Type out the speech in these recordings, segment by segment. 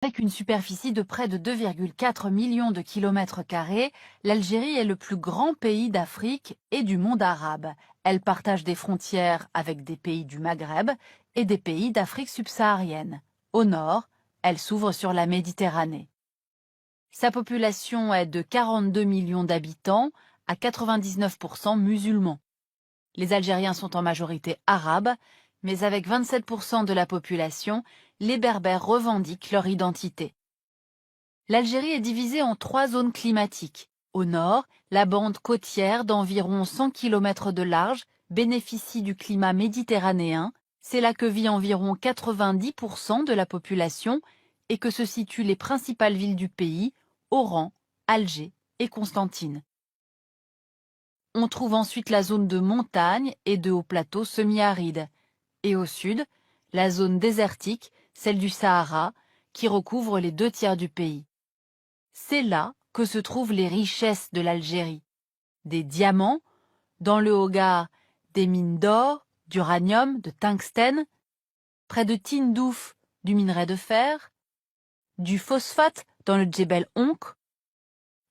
Avec une superficie de près de 2,4 millions de kilomètres carrés, l'Algérie est le plus grand pays d'Afrique et du monde arabe. Elle partage des frontières avec des pays du Maghreb et des pays d'Afrique subsaharienne. Au nord, elle s'ouvre sur la Méditerranée. Sa population est de 42 millions d'habitants, à 99% musulmans. Les Algériens sont en majorité arabes, mais avec 27% de la population, les Berbères revendiquent leur identité. L'Algérie est divisée en 3 zones climatiques. Au nord, la bande côtière d'environ 100 km de large bénéficie du climat méditerranéen. C'est là que vit environ 90% de la population et que se situent les principales villes du pays, Oran, Alger et Constantine. On trouve ensuite la zone de montagne et de hauts plateaux semi-arides. Et au sud, la zone désertique, celle du Sahara, qui recouvre les 2 tiers du pays. C'est là que se trouvent les richesses de l'Algérie. Des diamants, dans le Hogar, des mines d'or, d'uranium, de tungstène, près de Tindouf, du minerai de fer, du phosphate dans le Djebel Onk.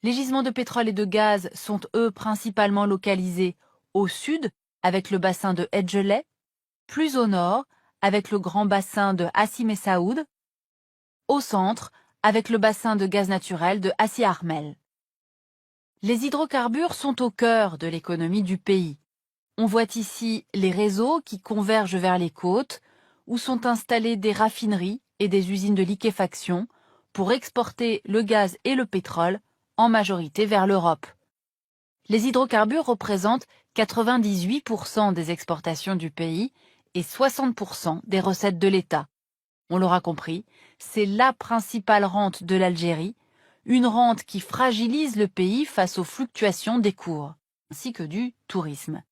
Les gisements de pétrole et de gaz sont eux principalement localisés au sud avec le bassin de Hedjelé, plus au nord avec le grand bassin de Hassi Messaoud, au centre avec le bassin de gaz naturel de Hassi Armel. Les hydrocarbures sont au cœur de l'économie du pays. On voit ici les réseaux qui convergent vers les côtes, où sont installées des raffineries et des usines de liquéfaction pour exporter le gaz et le pétrole, en majorité vers l'Europe. Les hydrocarbures représentent 98% des exportations du pays et 60% des recettes de l'État. On l'aura compris, c'est la principale rente de l'Algérie, une rente qui fragilise le pays face aux fluctuations des cours, ainsi que du tourisme.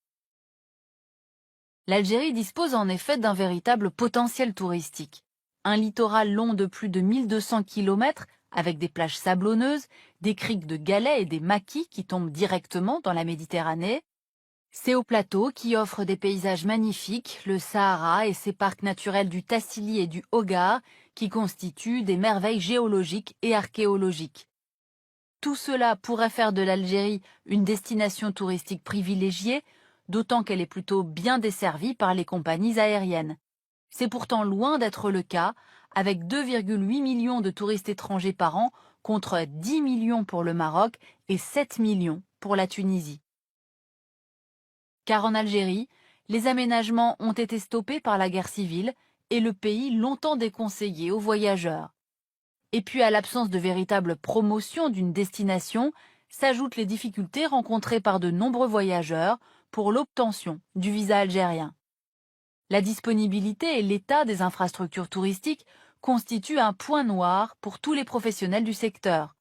L'Algérie dispose en effet d'un véritable potentiel touristique. Un littoral long de plus de 1200 km avec des plages sablonneuses, des criques de galets et des maquis qui tombent directement dans la Méditerranée. C'est au plateau qui offre des paysages magnifiques, le Sahara et ses parcs naturels du Tassili et du Hogar qui constituent des merveilles géologiques et archéologiques. Tout cela pourrait faire de l'Algérie une destination touristique privilégiée, d'autant qu'elle est plutôt bien desservie par les compagnies aériennes. C'est pourtant loin d'être le cas, avec 2,8 millions de touristes étrangers par an contre 10 millions pour le Maroc et 7 millions pour la Tunisie. Car en Algérie, les aménagements ont été stoppés par la guerre civile et le pays longtemps déconseillé aux voyageurs. Et puis à l'absence de véritable promotion d'une destination, s'ajoutent les difficultés rencontrées par de nombreux voyageurs pour l'obtention du visa algérien. La disponibilité et l'état des infrastructures touristiques constituent un point noir pour tous les professionnels du secteur.